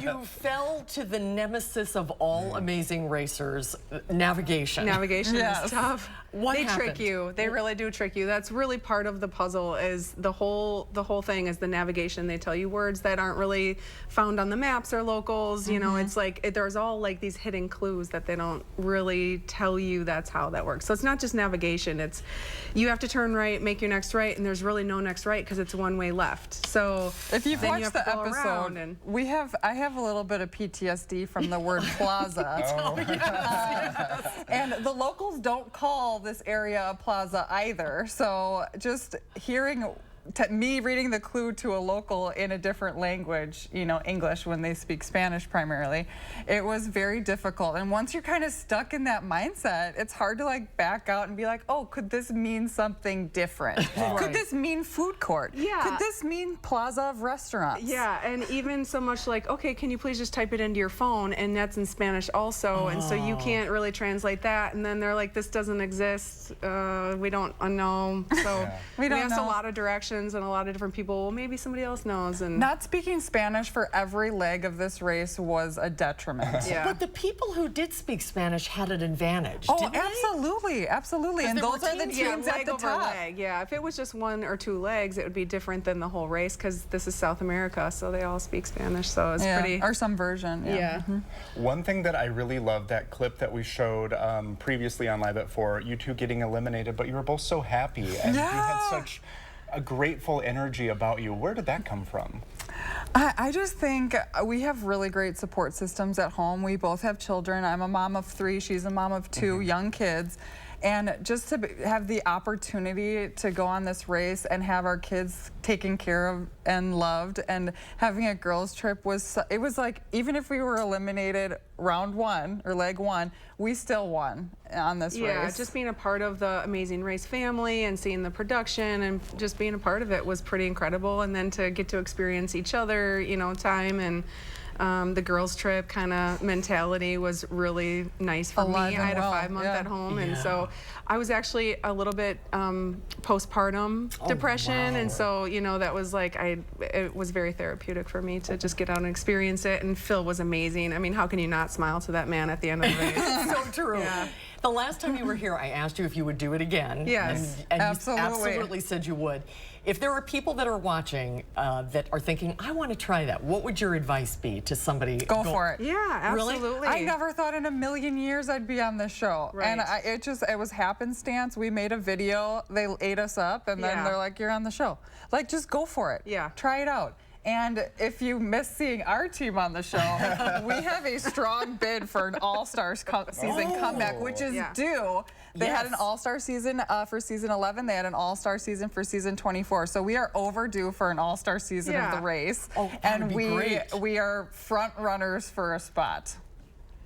You fell to the nemesis of all amazing racers, navigation. Navigation is tough. What they happened? trick you. They really do trick you. That's really part of the puzzle. Is the whole thing is the navigation. They tell you words that aren't really found on the maps or locals. You know, it's like there's all like these hidden clues that they don't really tell you. That's how that works. So it's not just navigation. It's you have to turn right, make your next right, and there's really no next right because it's one way left. So if you've watched the go episode, and I have a little bit of PTSD from the word plaza. And the locals don't call this area a plaza either. So just hearing me reading the clue to a local in a different language, you know, English when they speak Spanish primarily, it was very difficult. And once you're kind of stuck in that mindset, it's hard to like back out and be like, oh, could this mean something different? Could this mean food court? Yeah. Could this mean plaza of restaurants? Yeah, and even so much like, okay, can you please just type it into your phone? And that's in Spanish also, and so you can't really translate that. And then they're like, this doesn't exist. We don't know. So we asked a lot of directions and a lot of different people. Well, maybe somebody else knows. And not speaking Spanish for every leg of this race was a detriment. But the people who did speak Spanish had an advantage. Oh, absolutely, absolutely. And those are the teams at the top. Leg. Yeah, if it was just 1 or 2 legs, it would be different than the whole race because this is South America, so they all speak Spanish. So it's pretty. Or some version. Yeah. One thing that I really loved, that clip that we showed previously on Live at 4, you 2 getting eliminated, but you were both so happy and you had such a grateful energy about you. Where did that come from? I just think we have really great support systems at home. We both have children. I'm a mom of 3. She's a mom of 2 young kids. And just to have the opportunity to go on this race and have our kids taken care of and loved, and having a girls trip it was like, even if we were eliminated round 1 or leg 1, we still won on this race. Yeah, just being a part of the Amazing Race family and seeing the production and just being a part of it was pretty incredible. And then to get to experience each other, you know, time and the girls trip kind of mentality was really nice for me. I had a 5-month at home, and so I was actually a little bit postpartum depression, and so you know that was like it was very therapeutic for me to just get out and experience it. And Phil was amazing. I mean, how can you not smile to that man at the end of the race? So true. Yeah. The last time you were here, I asked you if you would do it again. Yes, and you absolutely said you would. If there are people that are watching that are thinking, I want to try that, what would your advice be to somebody? Go for it. Yeah, absolutely. Really? I never thought in a million years I'd be on this show. Right. And it was happenstance. We made a video, they ate us up, and then they're like, you're on the show. Like, just go for it. Yeah. Try it out. And if you miss seeing our team on the show, we have a strong bid for an all-star season comeback, which is due. They had an all-star season for season 11. They had an all-star season for season 24. So we are overdue for an all-star season of the race. And we are front runners for a spot.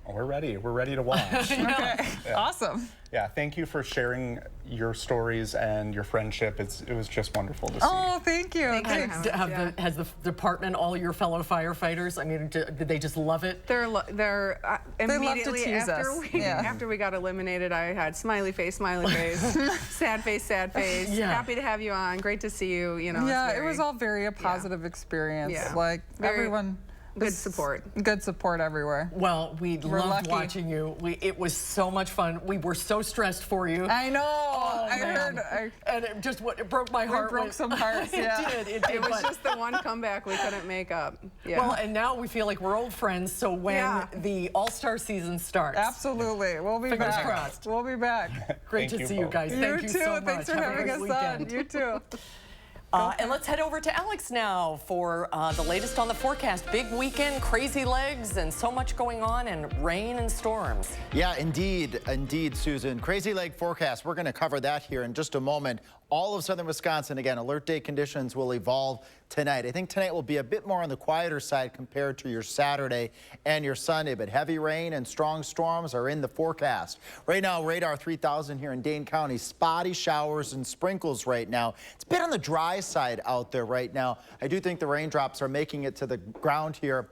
We're ready. We're ready to watch. Okay. Awesome. Yeah, thank you for sharing your stories and your friendship. It was just wonderful to see. Oh, thank you. Has the department, all your fellow firefighters, I mean, did they just love it? They're immediately tease after we got eliminated, I had smiley face, sad face, sad face. Happy to have you on. Great to see you. You know. Yeah, it was all very a positive experience. Yeah. Like everyone good support. Good support everywhere. Well, we loved lucky. watching you. It was so much fun. We were so stressed for you. I know. Oh, I man. heard. And it broke my heart. We broke some hearts. Yeah. It did. It was just the one comeback we couldn't make up. Yeah. Well, and now we feel like we're old friends. So when the All-Star season starts, absolutely, we'll be fingers back. crossed. We'll be back. Great to see you guys. Thank you too. so much. Thanks for Have a having great us weekend. on. You too. And let's head over to Alex now for the latest on the forecast. Big weekend, crazy legs, and so much going on, and rain and storms. Yeah, indeed, Susan. Crazy leg forecast. We're going to cover that here in just a moment. All of southern Wisconsin, again, alert day conditions will evolve tonight. I think tonight will be a bit more on the quieter side compared to your Saturday and your Sunday, but heavy rain and strong storms are in the forecast. Right now, radar 3000 here in Dane County, spotty showers and sprinkles right now. It's a bit on the dry side out there right now. I do think the raindrops are making it to the ground here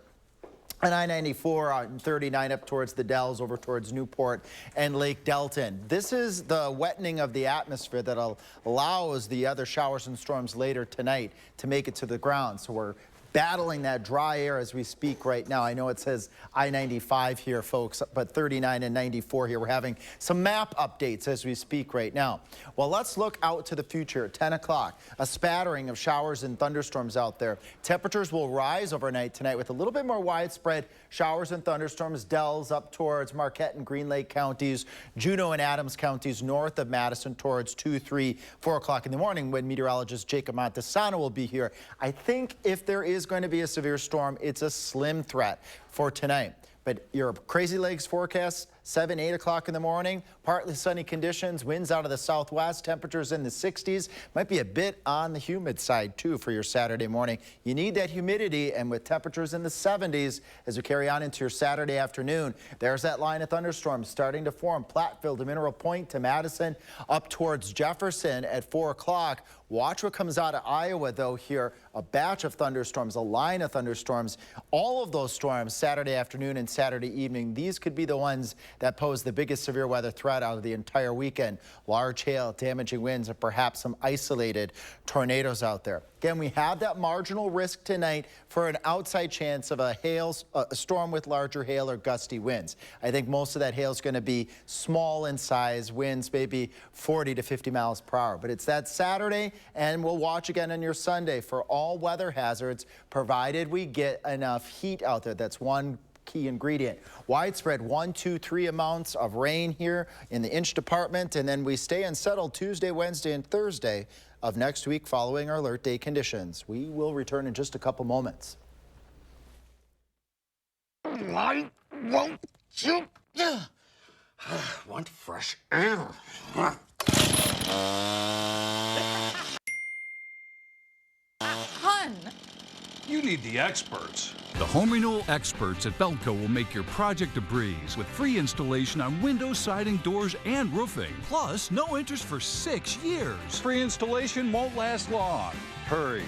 on I-94 on 39 up towards the Dells, over towards Newport and Lake Delton. This is the wettening of the atmosphere that allows the other showers and storms later tonight to make it to the ground. So we're battling that dry air as we speak right now. I know it says I-95 here, folks, but 39 and 94 here. We're having some map updates as we speak right now. Well, let's look out to the future at 10 o'clock. A spattering of showers and thunderstorms out there. Temperatures will rise overnight tonight with a little bit more widespread showers and thunderstorms. Dells up towards Marquette and Green Lake counties, Juneau and Adams counties north of Madison towards 2, 3, 4 o'clock in the morning when meteorologist Jacob Montesano will be here. I think if there is going to be a severe storm, it's a slim threat for tonight. But your crazy legs forecast, 7, 8 o'clock in the morning, partly sunny conditions, winds out of the southwest, temperatures in the 60s. Might be a bit on the humid side, too, for your Saturday morning. You need that humidity, and with temperatures in the 70s as we carry on into your Saturday afternoon, there's that line of thunderstorms starting to form. Platteville to Mineral Point to Madison, up towards Jefferson at 4 o'clock. Watch what comes out of Iowa, though, here. A batch of thunderstorms, a line of thunderstorms. All of those storms Saturday afternoon and Saturday evening, these could be the ones that pose the biggest severe weather threat out of the entire weekend. Large hail, damaging winds, and perhaps some isolated tornadoes out there. Again, we have that marginal risk tonight for an outside chance of a storm with larger hail or gusty winds. I think most of that hail is going to be small in size, winds maybe 40 to 50 miles per hour. But it's that Saturday, and we'll watch again on your Sunday for all weather hazards, provided we get enough heat out there. That's one key ingredient. Widespread 1, 2, 3 amounts of rain here in the inch department, and then we stay unsettled Tuesday, Wednesday, and Thursday of next week following our alert day conditions. We will return in just a couple moments. Why won't you? Want fresh air. Hun! You need the experts. The home renewal experts at Belco will make your project a breeze with free installation on windows, siding, doors, and roofing. Plus, no interest for 6 years. Free installation won't last long. Hurry.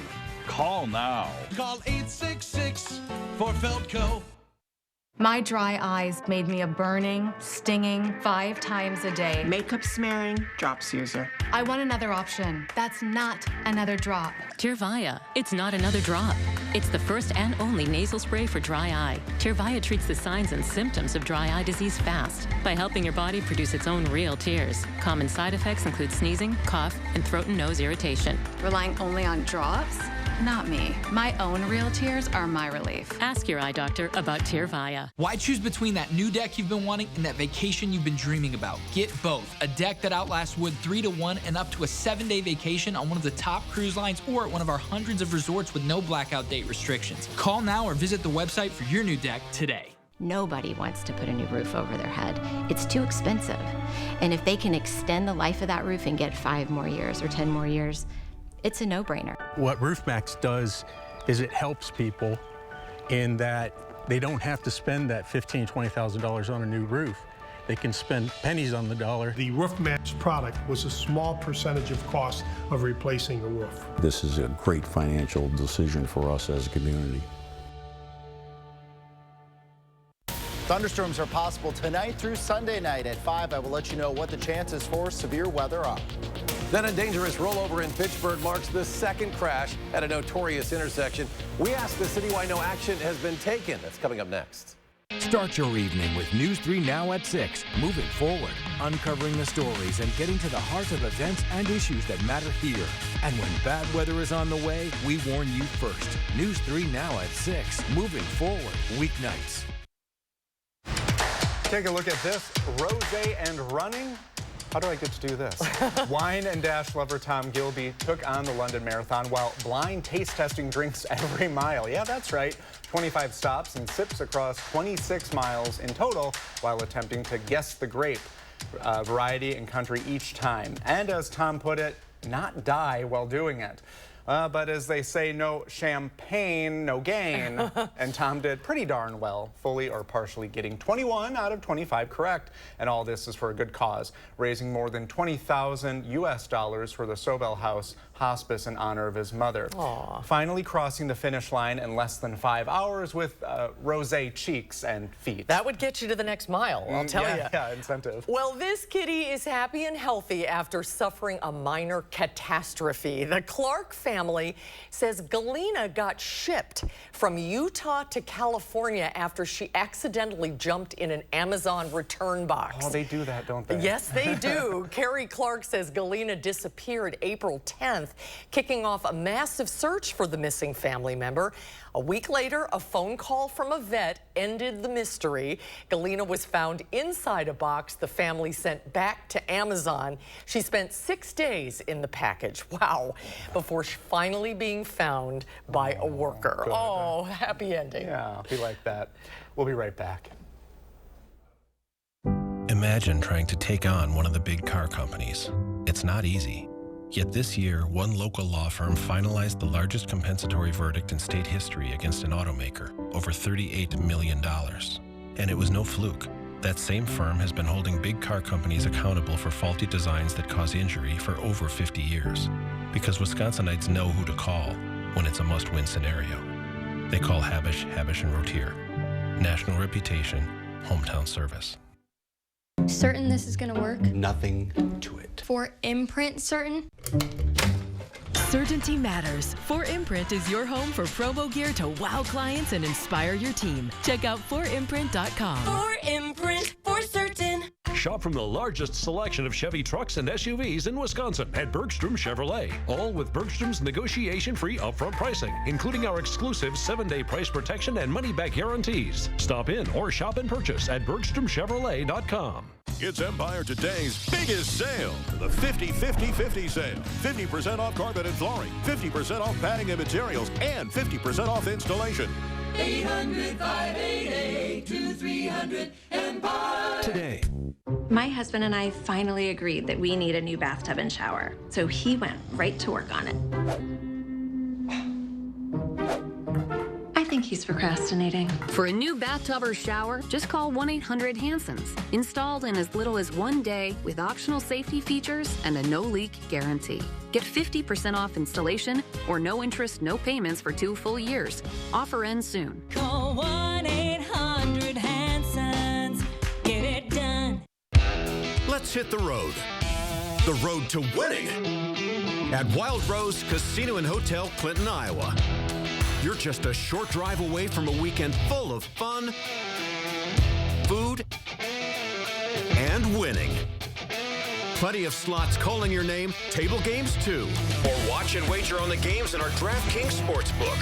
Call now. Call 866 for Feltco. My dry eyes made me a burning, stinging 5 times a day. Makeup smearing, drops user. I want another option. That's not another drop. Tyrvaya. It's not another drop. It's the first and only nasal spray for dry eye. Tyrvaya treats the signs and symptoms of dry eye disease fast by helping your body produce its own real tears. Common side effects include sneezing, cough, and throat and nose irritation. Relying only on drops? Not me. My own real tears are my relief. Ask your eye doctor about Tyrvaya. Why choose between that new deck you've been wanting and that vacation you've been dreaming about? Get both. A deck that outlasts wood 3 to 1 and up to a 7-day vacation on one of the top cruise lines or at one of our hundreds of resorts with no blackout date restrictions. Call now or visit the website for your new deck today. Nobody wants to put a new roof over their head. It's too expensive. And if they can extend the life of that roof and get 5 more years or 10 more years, it's a no-brainer. What RoofMax does is it helps people in that they don't have to spend that $15,000, $20,000 on a new roof. They can spend pennies on the dollar. The RoofMax product was a small percentage of cost of replacing a roof. This is a great financial decision for us as a community. Thunderstorms are possible tonight through Sunday night. At 5, I will let you know what the chances for severe weather are. Then a dangerous rollover in Pittsburgh marks the second crash at a notorious intersection. We asked the city why no action has been taken. That's coming up next. Start your evening with News 3 Now at 6. Moving forward, uncovering the stories and getting to the heart of events and issues that matter here. And when bad weather is on the way, we warn you first. News 3 Now at 6. Moving forward, weeknights. Take a look at this. Rosé and running. How do I get to do this? Wine and dash lover Tom Gilby took on the London Marathon while blind taste testing drinks every mile. Yeah, that's right. 25 stops and sips across 26 miles in total while attempting to guess the grape, variety, and country each time. And as Tom put it, not die while doing it. But as they say, no champagne, no gain. And Tom did pretty darn well, fully or partially getting 21 out of 25 correct. And all this is for a good cause, raising more than $20,000 US for the Sobel House Hospice in honor of his mother. Aww. Finally crossing the finish line in less than 5 hours with rosé cheeks and feet. That would get you to the next mile, I'll tell you. Yeah, incentive. Well, this kitty is happy and healthy after suffering a minor catastrophe. The Clark family says Galena got shipped from Utah to California after she accidentally jumped in an Amazon return box. Oh, they do that, don't they? Yes, they do. Carrie Clark says Galena disappeared April 10th, kicking off a massive search for the missing family member. A week later, a phone call from a vet ended the mystery. Galena was found inside a box the family sent back to Amazon. She spent 6 days in the package. Wow. Before finally being found by a worker. Good. Oh, happy ending. Yeah, be like that. We'll be right back. Imagine trying to take on one of the big car companies. It's not easy. Yet this year, one local law firm finalized the largest compensatory verdict in state history against an automaker, over $38 million. And it was no fluke. That same firm has been holding big car companies accountable for faulty designs that cause injury for over 50 years. Because Wisconsinites know who to call when it's a must-win scenario. They call Habish, Habish & Rotier. National reputation, hometown service. Certain this is gonna work? Nothing to it. For Imprint certain? Certainty matters. 4imprint is your home for promo gear to wow clients and inspire your team. Check out 4imprint.com. 4imprint, for certain. Shop from the largest selection of Chevy trucks and SUVs in Wisconsin at Bergstrom Chevrolet. All with Bergstrom's negotiation-free upfront pricing, including our exclusive 7-day price protection and money-back guarantees. Stop in or shop and purchase at BergstromChevrolet.com. It's Empire Today's biggest sale, the 50-50-50 sale. 50% off carpet and flooring, 50% off padding and materials, and 50% off installation. 800-588-2300 Empire. Today. My husband and I finally agreed that we need a new bathtub and shower, so he went right to work on it. I think he's procrastinating. For a new bathtub or shower, just call 1-800-Hansons. Installed in as little as 1 day with optional safety features and a no-leak guarantee. Get 50% off installation or no interest, no payments for 2 full years. Offer ends soon. Call 1-800-Hansons. Get it done. Let's hit the road. The road to winning at Wild Rose Casino and Hotel, Clinton, Iowa. You're just a short drive away from a weekend full of fun, food, and winning. Plenty of slots calling your name, table games too. Or watch and wager on the games in our DraftKings Sportsbook.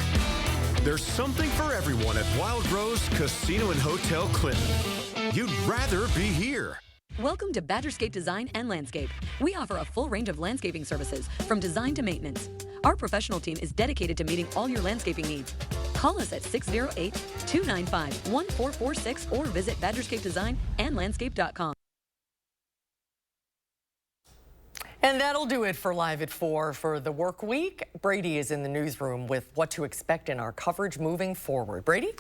There's something for everyone at Wild Rose Casino and Hotel Clinton. You'd rather be here. Welcome to Badgerscape Design and Landscape. We offer a full range of landscaping services, from design to maintenance. Our professional team is dedicated to meeting all your landscaping needs. Call us at 608-295-1446 or visit badgerscapedesignandlandscape.com. And that'll do it for Live at 4 for the work week. Brady is in the newsroom with what to expect in our coverage moving forward. Brady?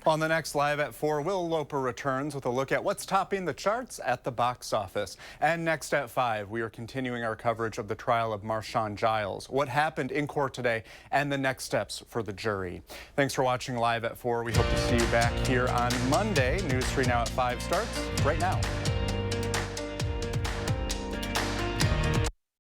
On the next Live at 4, Will Loper returns with a look at what's topping the charts at the box office. And next at 5, we are continuing our coverage of the trial of Marshawn Giles, what happened in court today, and the next steps for the jury. Thanks for watching Live at 4. We hope to see you back here on Monday. News 3 Now at 5 starts right now.